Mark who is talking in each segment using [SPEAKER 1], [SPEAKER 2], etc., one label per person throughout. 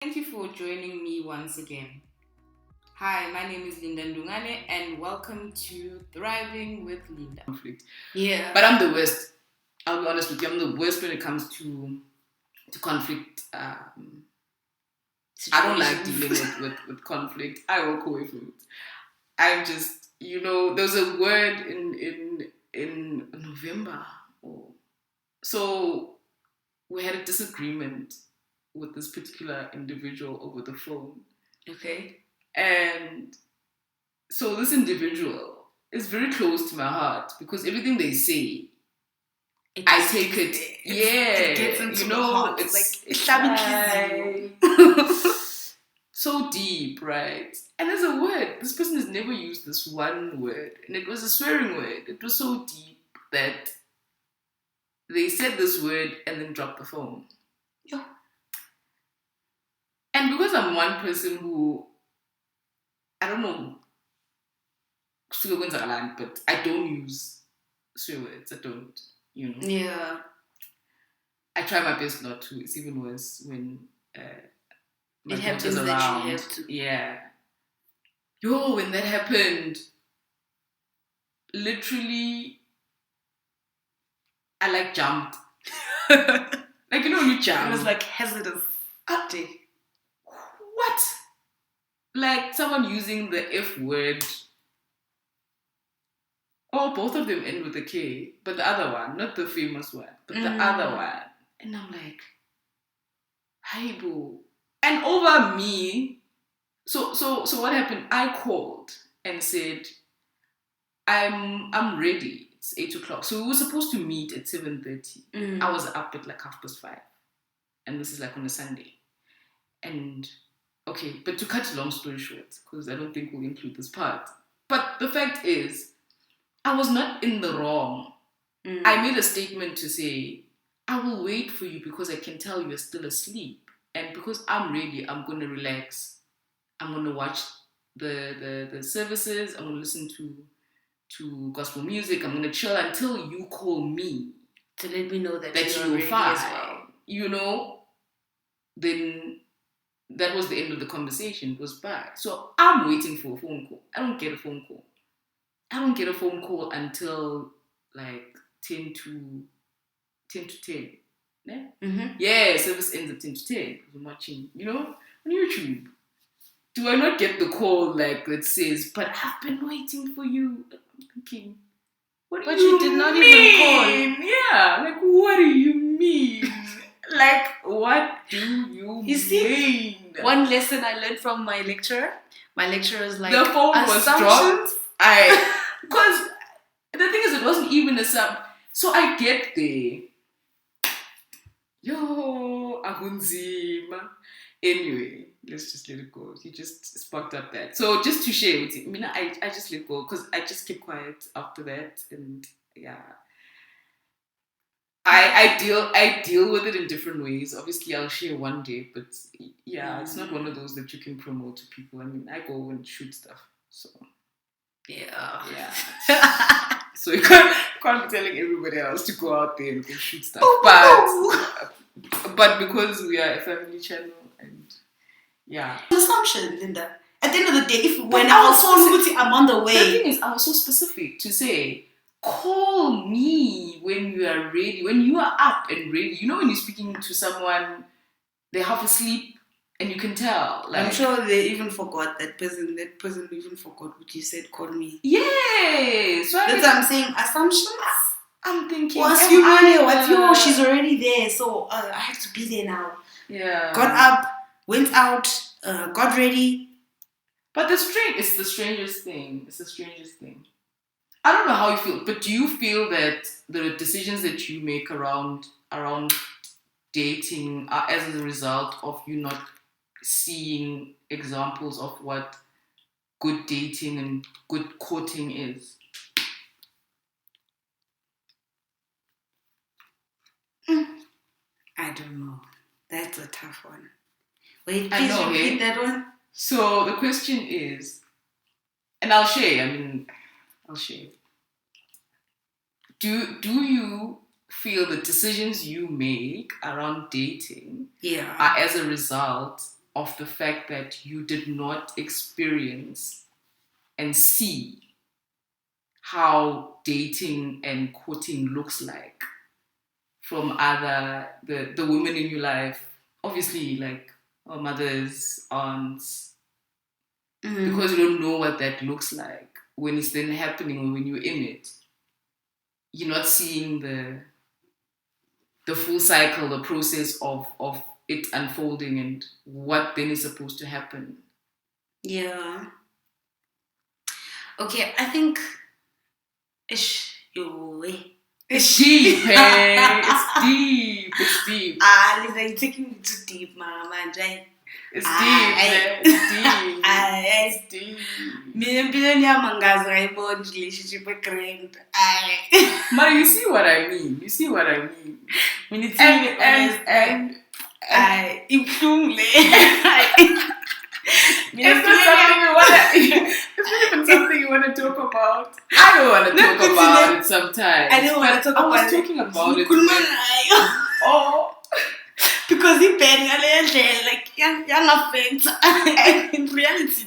[SPEAKER 1] Thank you for joining me once again. Hi, my name is Linda Ndungane and welcome to Thriving with Linda.
[SPEAKER 2] Conflict.
[SPEAKER 1] Yeah.
[SPEAKER 2] But I'm the worst. I'll be honest with you, I'm the worst when it comes to conflict. I don't like dealing with conflict. I walk away from it. I'm just, there was a word in November. So we had a disagreement with this particular individual over the phone.
[SPEAKER 1] Okay.
[SPEAKER 2] And so this individual is very close to my heart because everything they say, I take it.
[SPEAKER 1] It gets into the heart.
[SPEAKER 2] It's so deep, right? And there's a word. This person has never used this one word, and it was a swearing word. It was so deep that they said this word and then dropped the phone.
[SPEAKER 1] Yeah.
[SPEAKER 2] And because I'm one person who, I don't know, but I don't use swear words. I don't,
[SPEAKER 1] Yeah.
[SPEAKER 2] I try my best not to. It's even worse when my
[SPEAKER 1] it happens
[SPEAKER 2] daughter's
[SPEAKER 1] that
[SPEAKER 2] around.
[SPEAKER 1] you have to.
[SPEAKER 2] Yeah. When that happened, literally, I jumped. When you jump.
[SPEAKER 1] It was hazardous.
[SPEAKER 2] What? Like someone using the F word. Oh, both of them end with a K, but the other one, not the famous one, but the other one. And I'm like, hi boo. And over me, so what happened? I called and said, I'm ready. It's 8:00. So we were supposed to meet at 7:30. I was up at 5:30. And this is on a Sunday. And okay, but to cut a long story short, because I don't think we'll include this part. But the fact is, I was not in the wrong. I made a statement to say, I will wait for you because I can tell you're still asleep. And because I'm ready, I'm going to relax. I'm going to watch the services. I'm going to listen to gospel music. I'm going to chill until you call me.
[SPEAKER 1] To let me know that
[SPEAKER 2] you're fine. As well. Then that was the end of the conversation. It was bad. So I'm waiting for a phone call. I don't get a phone call. I don't get a phone call until 10 to 10. Yeah?
[SPEAKER 1] Mm-hmm.
[SPEAKER 2] Yeah, service ends at 10 to 10. I'm watching, on YouTube. Do I not get the call that says, but I've been waiting for you? I'm thinking, what do you
[SPEAKER 1] did not
[SPEAKER 2] mean?
[SPEAKER 1] Even call.
[SPEAKER 2] Yeah, what do you mean? What do you mean?
[SPEAKER 1] See, one lesson I learned from my lecturer. My lecturer was like,
[SPEAKER 2] the phone was dropped. Because the thing is, it wasn't even a sub. So I get there. Ahunzima. Anyway, let's just let it go. He just sparked up that. So just to share with you, I just let go because I just kept quiet after that, and yeah. I deal with it in different ways. Obviously, I'll share one day, but yeah, it's not one of those that you can promote to people. I go and shoot stuff. So
[SPEAKER 1] yeah.
[SPEAKER 2] So you can't be telling everybody else to go out there and go shoot stuff. But because we are a family channel and yeah.
[SPEAKER 1] Assumption, Linda. At the end of the day, when I'm on the way.
[SPEAKER 2] The thing is, I was so specific to say, call me when you are ready, when you are up and ready. When you're speaking to someone, they're half asleep and you can tell.
[SPEAKER 1] I'm sure they even forgot that person even forgot what you said, call me.
[SPEAKER 2] Yeah. So
[SPEAKER 1] that's what I'm saying. Assumptions.
[SPEAKER 2] I'm thinking,
[SPEAKER 1] she's already there, so I have to be there now.
[SPEAKER 2] Yeah.
[SPEAKER 1] Got up, went out, got ready.
[SPEAKER 2] But it's the strangest thing. It's the strangest thing. I don't know how you feel, but do you feel that the decisions that you make around dating are as a result of you not seeing examples of what good dating and good courting is?
[SPEAKER 1] I don't know. That's a tough one. Wait, please repeat that one.
[SPEAKER 2] So the question is, and I'll share. I'll share. Do you feel the decisions you make around dating
[SPEAKER 1] are
[SPEAKER 2] as a result of the fact that you did not experience and see how dating and courting looks like from the women in your life, obviously like our mothers, aunts, because you don't know what that looks like when it's then happening or when you're in it. You're not seeing the full cycle, the process of it unfolding and what then is supposed to happen.
[SPEAKER 1] Yeah. Okay, I think it's
[SPEAKER 2] deep, hey? It's deep. It's deep.
[SPEAKER 1] Linda, you're taking me too deep, mama.
[SPEAKER 2] It's deep, man. It's deep. It's deep.
[SPEAKER 1] Relationship with grand.
[SPEAKER 2] Mara, you see what I mean? You see what I mean? And it's not something you want to talk about. I don't want to talk about it sometimes.
[SPEAKER 1] I don't want to talk about it.
[SPEAKER 2] I was talking about it. Oh.
[SPEAKER 1] Because he been like young affect in reality.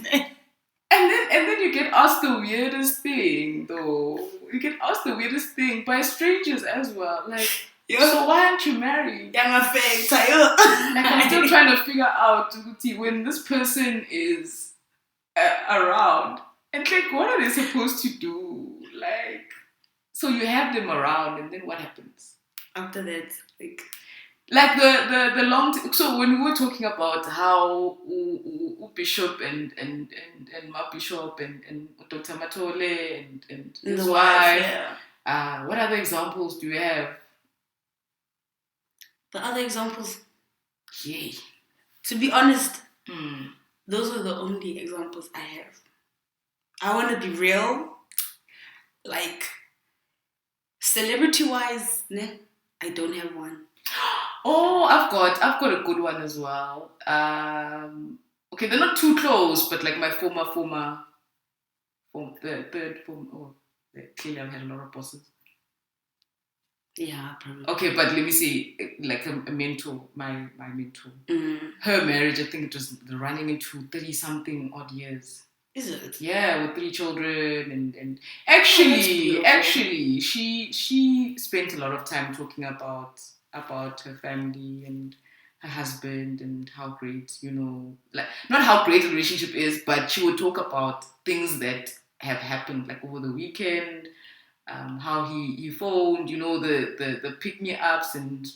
[SPEAKER 2] And then you get asked the weirdest thing though. You get asked the weirdest thing by strangers as well. Like, so why aren't you married?
[SPEAKER 1] Young affect.
[SPEAKER 2] Like I'm still trying to figure out when this person is around. And like, what are they supposed to do? Like, so you have them around, and then what happens
[SPEAKER 1] after that?
[SPEAKER 2] Like the long. So when we were talking about how Bishop and Ma Bishop and Dr. Matole and his wife. Yeah. What other examples do you have?
[SPEAKER 1] The other examples.
[SPEAKER 2] Yay.
[SPEAKER 1] To be honest, those are the only examples I have. I want to be real. Like, celebrity-wise, I don't have one.
[SPEAKER 2] Oh, I've got a good one as well. Okay, they're not too close, but like my former, the third former. Oh, clearly I've had a lot of bosses.
[SPEAKER 1] Yeah, probably.
[SPEAKER 2] Okay, but let me see, like a mentor, my mentor. Her marriage, I think it was running into 30-something odd years.
[SPEAKER 1] Is it?
[SPEAKER 2] Yeah, with 3 children and actually, she spent a lot of time talking about her family and her husband and how great, like not how great a relationship is, but she would talk about things that have happened like over the weekend. How he phoned, the pick me ups and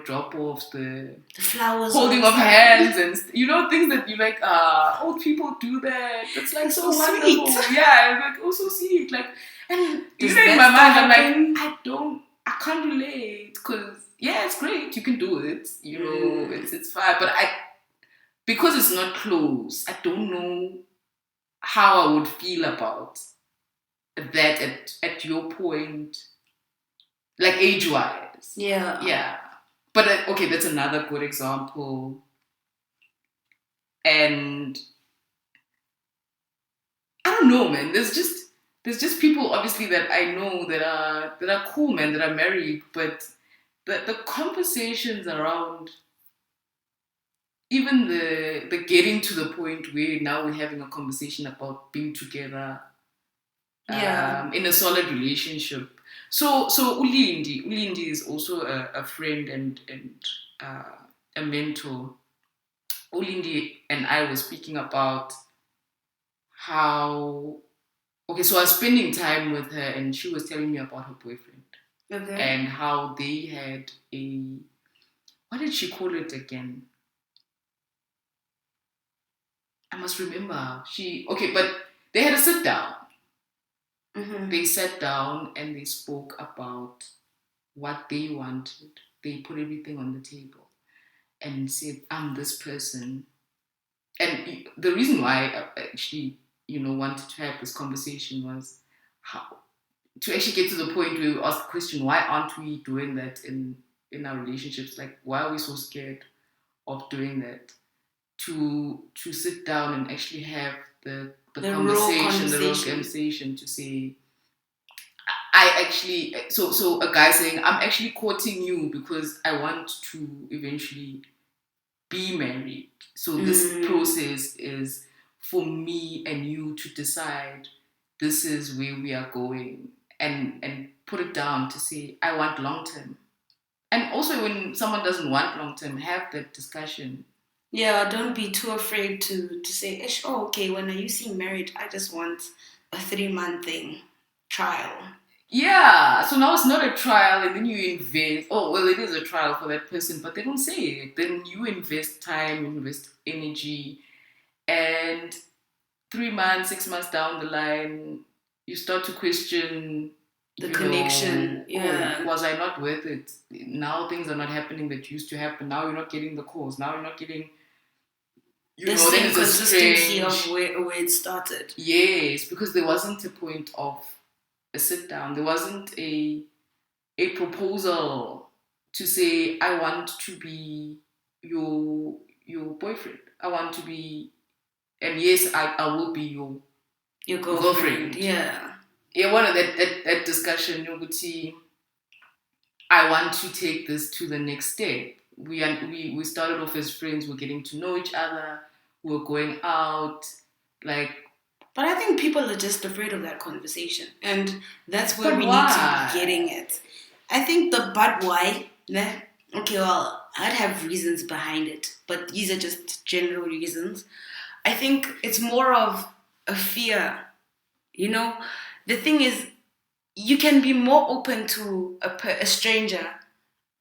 [SPEAKER 2] drop offs, the
[SPEAKER 1] flowers,
[SPEAKER 2] holding of hands, and things that you like. Old people do that. It's like so wonderful. Sweet. Yeah, like so sweet. Like, and in my mind, I'm like, I can't relate because it's great. You can do it. It's fine. But because it's not close, I don't know how I would feel about that at your point, like age-wise. Yeah. But okay, that's another good example. And I don't know, man. There's just people obviously that I know that are cool, man, that are married, but the conversations around even the getting to the point where now we're having a conversation about being together. In a solid relationship. So Ulindi is also a friend and a mentor. Ulindi and I were speaking about how so I was spending time with her and she was telling me about her boyfriend. Okay. And how they had what did she call it again? I must remember. But they had a sit down. Mm-hmm. They sat down and they spoke about what they wanted. They put everything on the table and said, I'm this person. And the reason why I actually, wanted to have this conversation was how to actually get to the point where we ask the question, why aren't we doing that in our relationships? Like, why are we so scared of doing that? To sit down and actually have the real conversation to say, I actually, so a guy saying, I'm actually courting you because I want to eventually be married. So this process is for me and you to decide this is where we are going, and put it down to say I want long term. And also when someone doesn't want long term, have that discussion.
[SPEAKER 1] Yeah, don't be too afraid to say, oh, okay, when are you seeing married? I just want a 3-month thing, trial.
[SPEAKER 2] Yeah, so now it's not a trial, and then you invest. Oh, well, it is a trial for that person, but they don't say it. Then you invest time, invest energy, and 3 months, 6 months down the line, you start to question
[SPEAKER 1] the connection. Yeah.
[SPEAKER 2] Oh, was I not worth it? Now things are not happening that used to happen. Now you're not getting the calls. Now you're not getting
[SPEAKER 1] the same consistency of where it started.
[SPEAKER 2] Yes, because there wasn't a point of a sit down. There wasn't a proposal to say I want to be your boyfriend. I want to be, and yes, I will be your girlfriend.
[SPEAKER 1] Yeah.
[SPEAKER 2] Yeah, one of that discussion, I want to take this to the next step. We started off as friends. We're getting to know each other. We're going out, like.
[SPEAKER 1] But I think people are just afraid of that conversation, and that's where we need to be getting it. I think the but why. Okay, well, I'd have reasons behind it, but these are just general reasons. I think it's more of a fear. The thing is, you can be more open to a stranger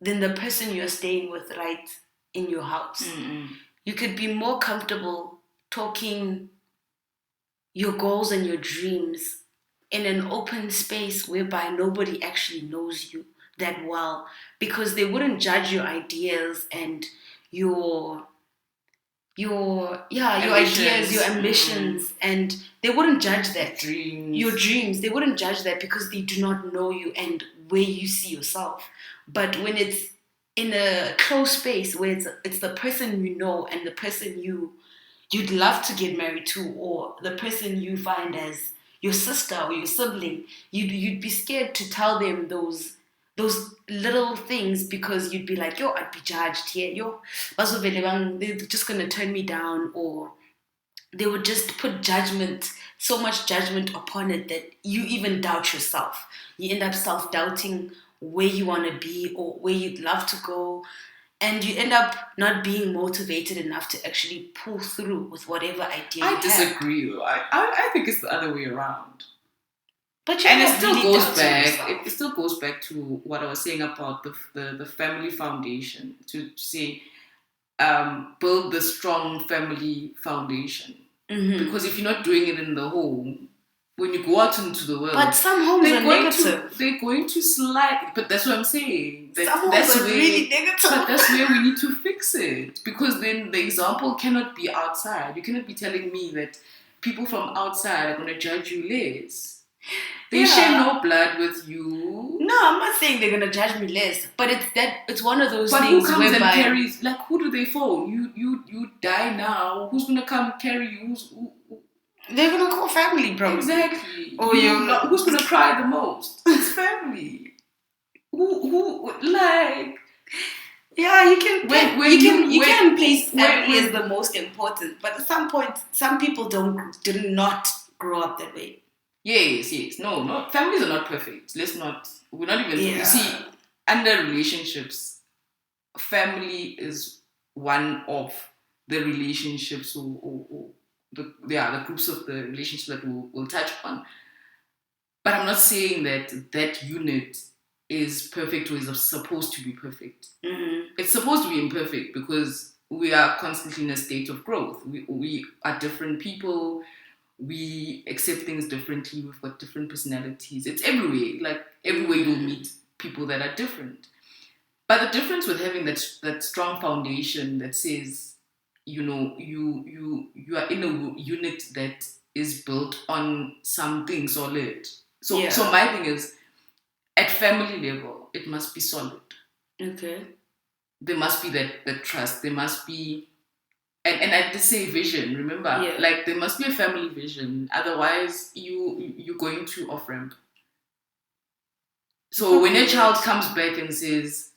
[SPEAKER 1] than the person you're staying with right in your house.
[SPEAKER 2] Mm-mm.
[SPEAKER 1] You could be more comfortable talking your goals and your dreams in an open space whereby nobody actually knows you that well, because they wouldn't judge your ideas and your ideas, your ambitions, and they wouldn't judge that. Your dreams, they wouldn't judge that because they do not know you and where you see yourself. But when it's in a closed space where it's the person you know and the person you'd love to get married to, or the person you find as your sister or your sibling, you'd be scared to tell them those little things because you'd be like, yo, I'd be judged here. Yo, they're just gonna turn me down, or they would just put so much judgment upon it that you even doubt yourself. You end up self-doubting where you want to be or where you'd love to go, and you end up not being motivated enough to actually pull through with whatever idea you have.
[SPEAKER 2] I disagree. I think it's the other way around.
[SPEAKER 1] But
[SPEAKER 2] it still goes back. It still goes back to what I was saying about the family foundation. To say, build the strong family foundation.
[SPEAKER 1] Mm-hmm.
[SPEAKER 2] Because if you're not doing it in the home, when you go out into the world,
[SPEAKER 1] but some homes are negative.
[SPEAKER 2] They're going to slide. But that's what I'm saying.
[SPEAKER 1] Some homes are really negative.
[SPEAKER 2] But that's where we need to fix it. Because then the example cannot be outside. You cannot be telling me that people from outside are going to judge you less. They share no blood with you.
[SPEAKER 1] No, I'm not saying they're gonna judge me less, but it's one of those things.
[SPEAKER 2] But who comes and carries? Like, who do they phone? You die now. Who's gonna come carry you?
[SPEAKER 1] They're gonna call family, bro.
[SPEAKER 2] Exactly. Who's gonna cry the most? It's family. Who like?
[SPEAKER 1] Yeah, you can. You can place family as the most important, but at some point, some people did not grow up that way.
[SPEAKER 2] Yes. No, families are not perfect. We're not even, you see, under relationships, family is one of the relationships or the groups of the relationships that we'll touch upon. But I'm not saying that unit is perfect or is supposed to be perfect.
[SPEAKER 1] Mm-hmm.
[SPEAKER 2] It's supposed to be imperfect because we are constantly in a state of growth. We are different people. We accept things differently. We've got different personalities. It's everywhere. Like everywhere you'll meet people that are different. But the difference with having that strong foundation that says, you are in a unit that is built on something solid. So my thing is, at family level, it must be solid.
[SPEAKER 1] Okay.
[SPEAKER 2] There must be that trust. There must be. And I did say vision, remember?
[SPEAKER 1] Yeah.
[SPEAKER 2] Like there must be a family vision. Otherwise, you're going to off ramp. So when a child comes back and says,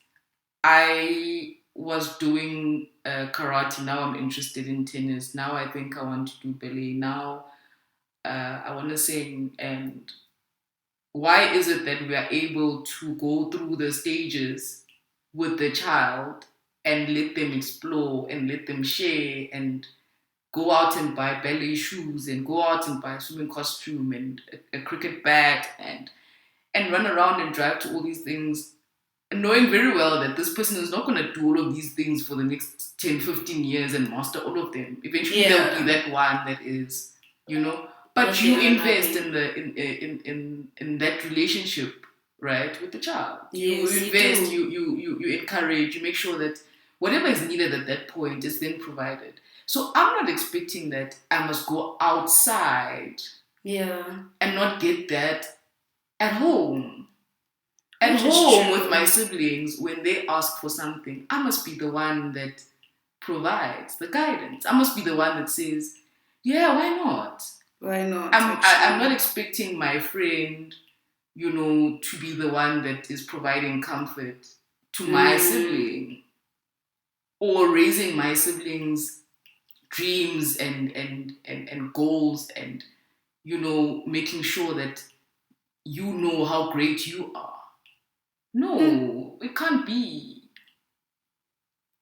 [SPEAKER 2] I was doing karate. Now I'm interested in tennis. Now I think I want to do ballet. Now I want to sing. And why is it that we are able to go through the stages with the child and let them explore and let them share and go out and buy ballet shoes and go out and buy a swimming costume and a cricket bat and run around and drive to all these things, knowing very well that this person is not going to do all of these things for the next 10, 15 years and master all of them. Eventually there'll be that one that is, but you invest in that relationship, right, with the child.
[SPEAKER 1] Yes,
[SPEAKER 2] you invest, you encourage, you make sure that whatever is needed at that point is then provided. So I'm not expecting that I must go outside and not get that at home. At home with my siblings, when they ask for something, I must be the one that provides the guidance. I must be the one that says, yeah, why not?
[SPEAKER 1] Why not?
[SPEAKER 2] I'm not expecting my friend, to be the one that is providing comfort to my sibling or raising my siblings' dreams and goals and, making sure that you know how great you are. No, it can't be.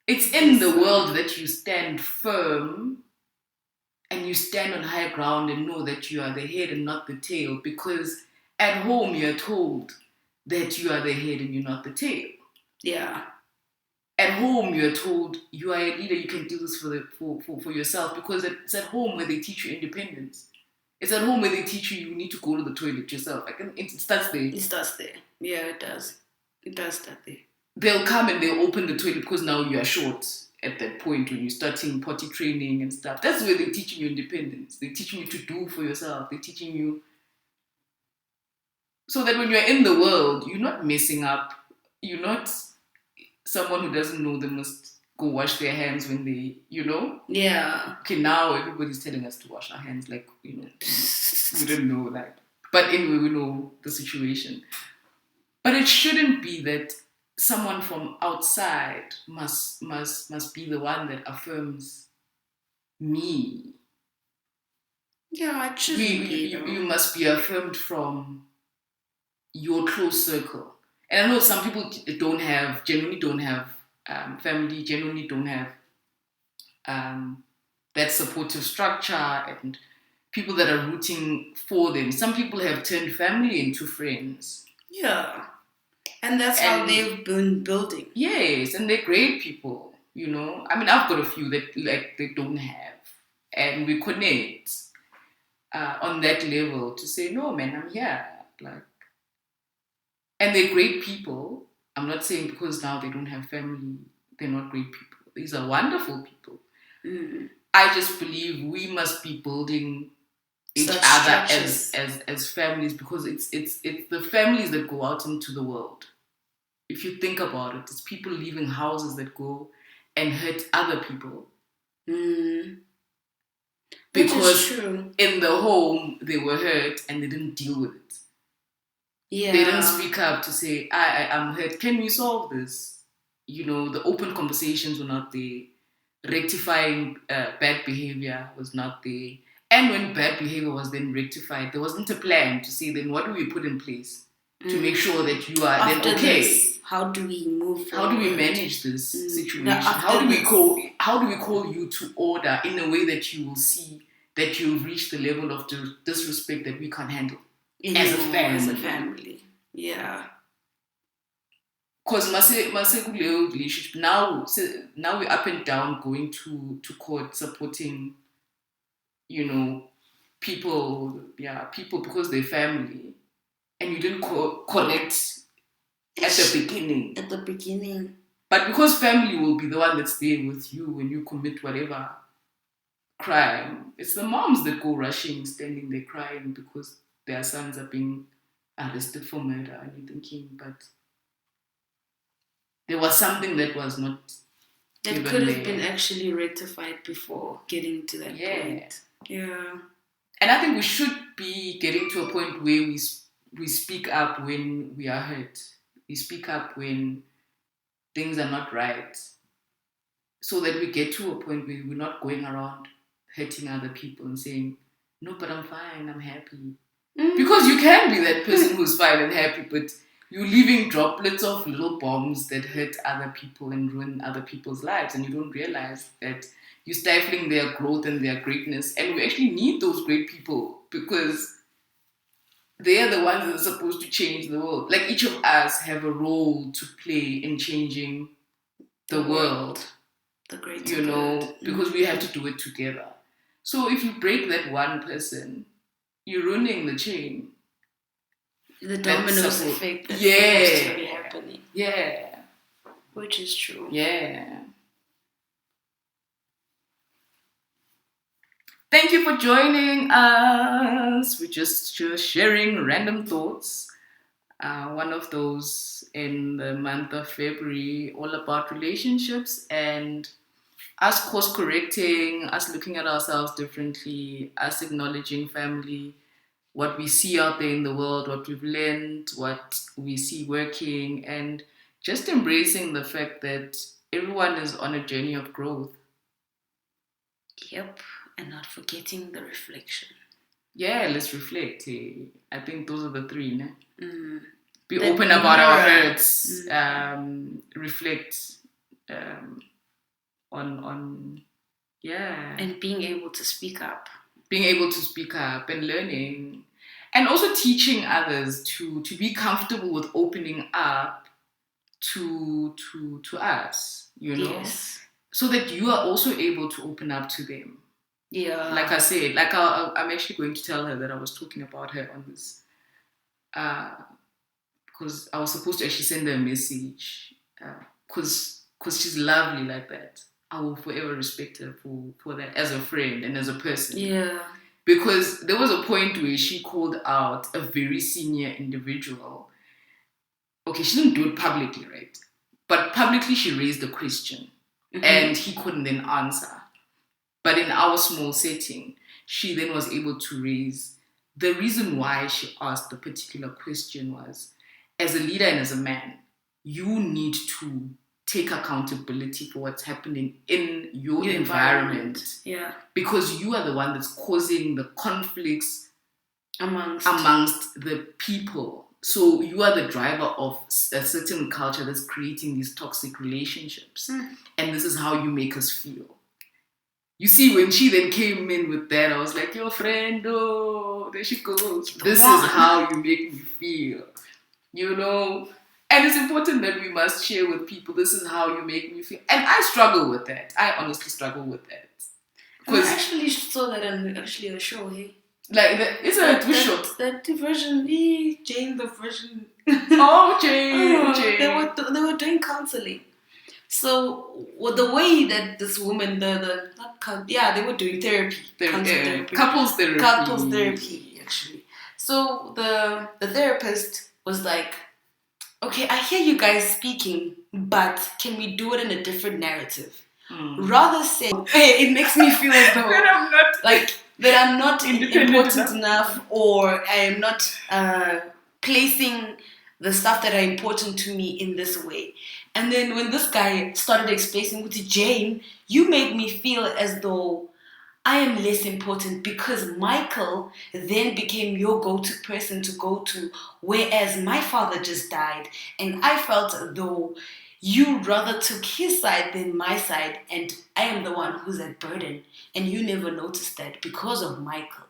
[SPEAKER 2] It's in the world that you stand firm and you stand on high ground and know that you are the head and not the tail, because at home you're told that you are the head and you're not the tail.
[SPEAKER 1] Yeah.
[SPEAKER 2] At home you're told you are a leader, you can do this for yourself, because it's at home where they teach you independence. It's at home where they teach you need to go to the toilet yourself. It starts there.
[SPEAKER 1] It starts there. Yeah, it does. It does start there. They'll
[SPEAKER 2] come and they'll open the toilet because now you are short at that point when you're starting potty training and stuff. That's where they're teaching you independence. They're teaching you to do for yourself. They're teaching you so that when you're in the world, you're not messing up. You're not someone who doesn't know they must go wash their hands when they,
[SPEAKER 1] Yeah.
[SPEAKER 2] Okay, now everybody's telling us to wash our hands like, we didn't know that. But anyway, we know the situation. But it shouldn't be that someone from outside must be the one that affirms me.
[SPEAKER 1] Yeah, it shouldn't be.
[SPEAKER 2] You must be affirmed from your close circle. And I know some people genuinely don't have family, genuinely don't have that supportive structure and people that are rooting for them. Some people have turned family into friends.
[SPEAKER 1] Yeah. And that's how they've been building.
[SPEAKER 2] Yes, and they're great people, I've got a few that they don't have. And we connect on that level to say, no, man, I'm here. And they're great people. I'm not saying because now they don't have family, they're not great people. These are wonderful people.
[SPEAKER 1] Mm.
[SPEAKER 2] I just believe we must be building each other as families, because it's the families that go out into the world. If you think about it, it's people leaving houses that go and hurt other people.
[SPEAKER 1] Mm.
[SPEAKER 2] Because in the home they were hurt and they didn't deal with it.
[SPEAKER 1] Yeah.
[SPEAKER 2] They didn't speak up to say, I'm hurt. Can we solve this? The open conversations were not there. Rectifying bad behavior was not there. And when bad behavior was then rectified, there wasn't a plan to say, then what do we put in place to make sure that you are
[SPEAKER 1] after
[SPEAKER 2] then okay?
[SPEAKER 1] This, how do we move forward?
[SPEAKER 2] How do we manage this situation? How do we call you to order in a way that you will see that you've reached the level of disrespect that we can't handle as a family?
[SPEAKER 1] Yeah.
[SPEAKER 2] Because relationship now we're up and down, going to court, supporting, people because they're family, and you didn't connect at the beginning.
[SPEAKER 1] At the beginning.
[SPEAKER 2] But because family will be the one that's there with you when you commit whatever crime, it's the moms that go rushing, standing there crying because their sons are being arrested for murder, and you're thinking, but there was something that was not
[SPEAKER 1] that could have been actually rectified before getting to that point. Yeah.
[SPEAKER 2] And I think we should be getting to a point where we speak up when we are hurt. We speak up when things are not right. so that we get to a point where we're not going around hurting other people and saying, no, but I'm fine, I'm happy. Because you can be that person who's fine and happy, but you're leaving droplets of little bombs that hurt other people and ruin other people's lives, and you don't realize that you're stifling their growth and their greatness. And we actually need those great people because they are the ones that are supposed to change the world. Like, each of us have a role to play in changing the world.
[SPEAKER 1] The great,
[SPEAKER 2] you know, because we have to do it together. So if you break that one person, you're ruining the chain.
[SPEAKER 1] The dominoes effect that's supposed to be happening.
[SPEAKER 2] Yeah.
[SPEAKER 1] Which is true.
[SPEAKER 2] Yeah. Thank you for joining us. We're just sharing random thoughts. One of those in the month of February, all about relationships and us course correcting, us looking at ourselves differently, us acknowledging family, what we see out there in the world, what we've learned, what we see working, and just embracing the fact that everyone is on a journey of growth.
[SPEAKER 1] Yep, and not forgetting the reflection.
[SPEAKER 2] Yeah, let's reflect. I think those are the three, no? Be
[SPEAKER 1] The
[SPEAKER 2] open about our
[SPEAKER 1] mirror.
[SPEAKER 2] hurts, reflect on
[SPEAKER 1] and being able to speak up
[SPEAKER 2] and learning, and also teaching others to be comfortable with opening up to us, you know,
[SPEAKER 1] yes.
[SPEAKER 2] so that you are also able to open up to them.
[SPEAKER 1] Yeah,
[SPEAKER 2] like I said, like I'm actually going to tell her that I was talking about her on this because I was supposed to actually send her a message because she's lovely like that. I will forever respect her for that as a friend and as a person.
[SPEAKER 1] Yeah.
[SPEAKER 2] Because there was a point where she called out a very senior individual. Okay, she didn't do it publicly, right? But publicly she raised a question and he couldn't then answer. But in our small setting, she then was able to raise the reason why she asked the particular question was, as a leader and as a man, you need to take accountability for what's happening in your environment.
[SPEAKER 1] Yeah.
[SPEAKER 2] Because you are the one that's causing the conflicts
[SPEAKER 1] amongst
[SPEAKER 2] the people. So you are the driver of a certain culture that's creating these toxic relationships. And this is how you make us feel. You see, when she then came in with that, I was like, your friend, oh, there she goes. This is how you make me feel. You know? And it's important that we must share with people, this is how you make me feel. And I struggle with that. I honestly struggle with that.
[SPEAKER 1] I actually saw that on a show, hey?
[SPEAKER 2] Like, it's a show.
[SPEAKER 1] That version, Jane, the version.
[SPEAKER 2] Oh, Jane.
[SPEAKER 1] They were doing counseling. So, the way that this woman, they were doing therapy.
[SPEAKER 2] Couples therapy,
[SPEAKER 1] actually. So, the therapist was like, okay, I hear you guys speaking, but can we do it in a different narrative? Rather say, hey, it makes me feel as though that I'm not important enough, or I am not placing the stuff that are important to me in this way. And then when this guy started explaining with Jane, you made me feel as though I am less important because Michael then became your go-to person to go to, whereas my father just died. And I felt as though you rather took his side than my side, and I am the one who's at burden. And you never noticed that because of Michael.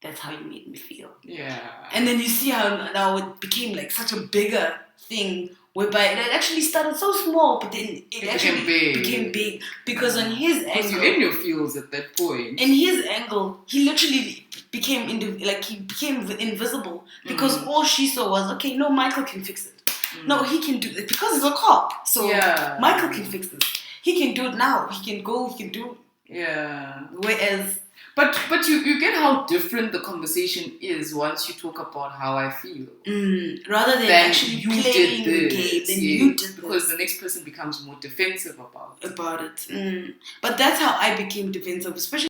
[SPEAKER 1] That's how you made me feel.
[SPEAKER 2] Yeah.
[SPEAKER 1] And then you see how now it became like such a bigger thing, whereby it actually started so small, but then it actually became big. Because on his angle... Because
[SPEAKER 2] you're in your feels at that point.
[SPEAKER 1] In his angle, he literally became invisible. Because all she saw was, okay, no, Michael can fix it. No, he can do it. Because he's a cop. So Michael can fix this. He can do it now. He can go, he can do...
[SPEAKER 2] Yeah.
[SPEAKER 1] Whereas...
[SPEAKER 2] But you get how different the conversation is once you talk about how I feel.
[SPEAKER 1] Rather than actually playing the game, then you did
[SPEAKER 2] because the next person becomes more defensive about it.
[SPEAKER 1] But that's how I became defensive, especially